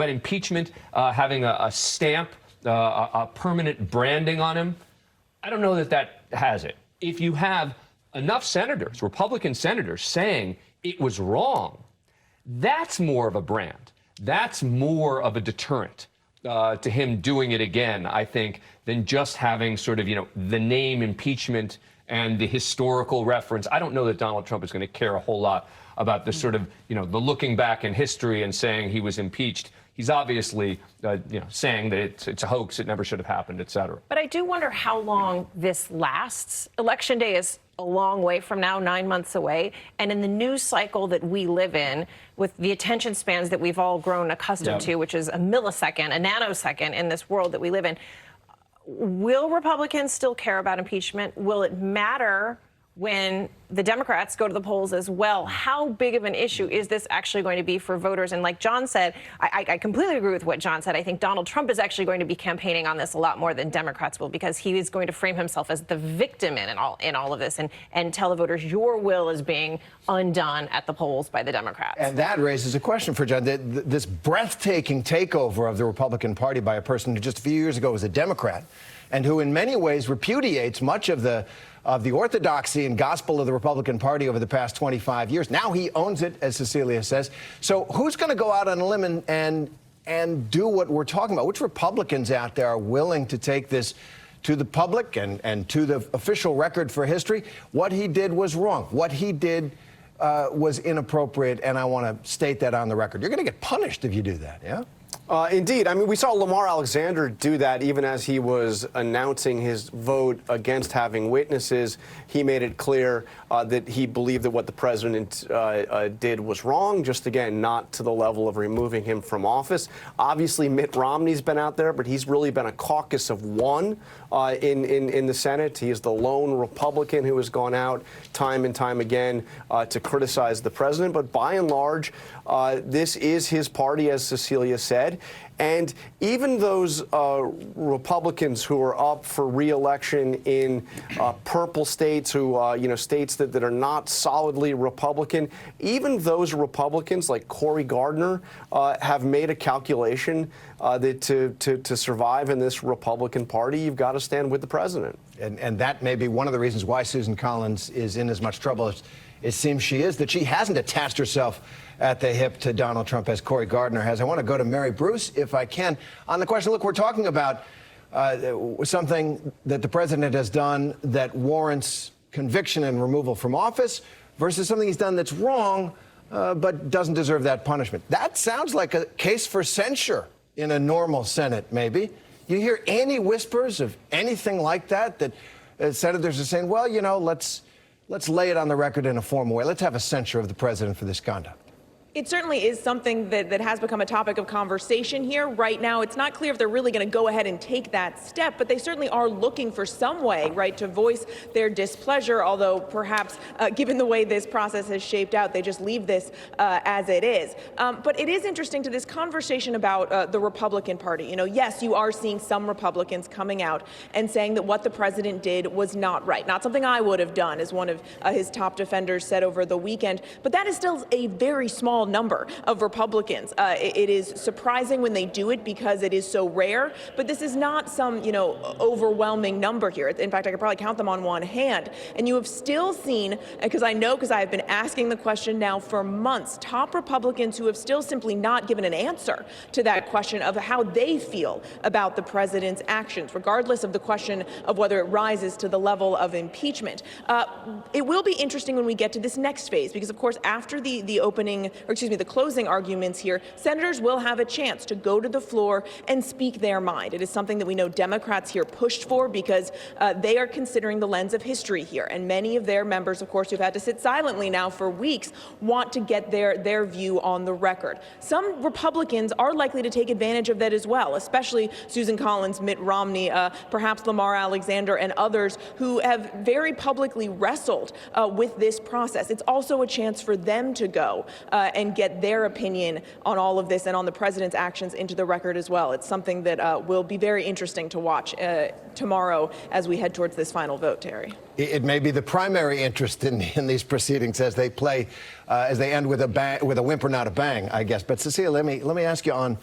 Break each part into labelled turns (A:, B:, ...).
A: But impeachment, having a stamp, a permanent branding on him, I don't know that that has it. If you have enough senators, Republican senators, saying it was wrong, that's more of a brand. That's more of a deterrent to him doing it again, I think, than just having sort of, the name impeachment and the historical reference. I don't know that Donald Trump is going to care a whole lot about the sort of, the looking back in history and saying he was impeached. He's obviously, saying that it's a hoax, it never should have happened, et cetera.
B: But I do wonder how long this lasts. Election day is a long way from now, 9 months away. And in the news cycle that we live in, with the attention spans that we've all grown accustomed to, which is a millisecond, a nanosecond in this world that we live in, will Republicans still care about impeachment? Will it matter when the Democrats go to the polls as well? How big of an issue is this actually going to be for voters? And like John said, I completely agree with what John said. I think Donald Trump is actually going to be campaigning on this a lot more than Democrats will, because he is going to frame himself as the victim in all of this and tell the voters your will is being undone at the polls by the Democrats.
C: And that raises a question for John. This breathtaking takeover of the Republican Party by a person who just a few years ago was a Democrat and who in many ways repudiates much of the orthodoxy and gospel of the Republican Party over the past 25 years. Now he owns it, as Cecilia says. So who's going to go out on a limb and do what we're talking about? Which Republicans out there are willing to take this to the public and to the official record for history? What he did was wrong. What he did was inappropriate, and I want to state that on the record. You're going to get punished if you do that, yeah?
D: Indeed. I mean, we saw Lamar Alexander do that even as he was announcing his vote against having witnesses. He made it clear that he believed that what the president did was wrong, just again, not to the level of removing him from office. Obviously, Mitt Romney's been out there, but he's really been a caucus of one in the Senate. He is the lone Republican who has gone out time and time again to criticize the president. But by and large, this is his party, as Cecilia said. And even those Republicans who are up for re-election in purple states, who states that are not solidly Republican, even those Republicans like Cory Gardner have made a calculation that to survive in this Republican Party, you've got to stand with the president.
C: And that may be one of the reasons why Susan Collins is in as much trouble as it seems she is, that she hasn't attached herself at the hip to Donald Trump as Cory Gardner has. I want to go to Mary Bruce, if I can, on the question. Look, we're talking about something that the president has done that warrants conviction and removal from office versus something he's done that's wrong but doesn't deserve that punishment. That sounds like a case for censure in a normal Senate, maybe. You hear any whispers of anything like that, that senators are saying, well, let's lay it on the record in a formal way. Let's have a censure of the president for this conduct.
E: It certainly is something that has become a topic of conversation here. Right now, it's not clear if they're really going to go ahead and take that step, but they certainly are looking for some way, right, to voice their displeasure, although perhaps, given the way this process has shaped out, they just leave this as it is. But it is interesting to this conversation about the Republican Party. Yes, you are seeing some Republicans coming out and saying that what the president did was not right. Not something I would have done, as one of his top defenders said over the weekend, but that is still a very small number of Republicans. It is surprising when they do it because it is so rare, but this is not some, overwhelming number here. In fact, I could probably count them on one hand. And you have still seen, because I have been asking the question now for months, top Republicans who have still simply not given an answer to that question of how they feel about the president's actions, regardless of the question of whether it rises to the level of impeachment. It will be interesting when we get to this next phase, because of course, after the closing arguments here, senators will have a chance to go to the floor and speak their mind. It is something that we know Democrats here pushed for because they are considering the lens of history here. And many of their members, of course, who've had to sit silently now for weeks, want to get their view on the record. Some Republicans are likely to take advantage of that as well, especially Susan Collins, Mitt Romney, perhaps Lamar Alexander, and others who have very publicly wrestled with this process. It's also a chance for them to go and get their opinion on all of this and on the president's actions into the record as well. It's something that will be very interesting to watch tomorrow as we head towards this final vote, Terry.
C: It may be the primary interest in these proceedings as they end with a whimper, not a bang, I guess. But Cecilia, let me ask you on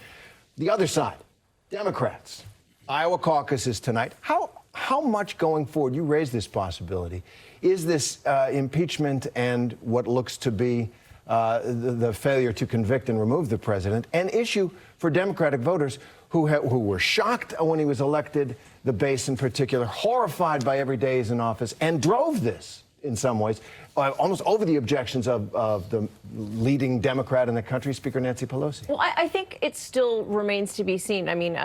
C: The other side, Democrats. Iowa caucus is tonight. How much going forward, you raised this possibility, is this impeachment and what looks to be the failure to convict and remove the president an issue for Democratic voters who were shocked when he was elected, the base in particular, horrified by every day he's in office, and drove this in some ways, almost over the objections of the leading Democrat in the country, Speaker Nancy Pelosi?
B: Well, I think it still remains to be seen. I mean,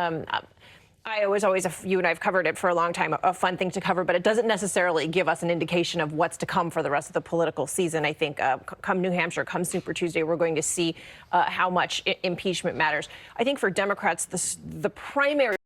B: Iowa is always, you and I have covered it for a long time, a fun thing to cover, but it doesn't necessarily give us an indication of what's to come for the rest of the political season. I think come New Hampshire, come Super Tuesday, we're going to see how much impeachment matters. I think for Democrats, the primary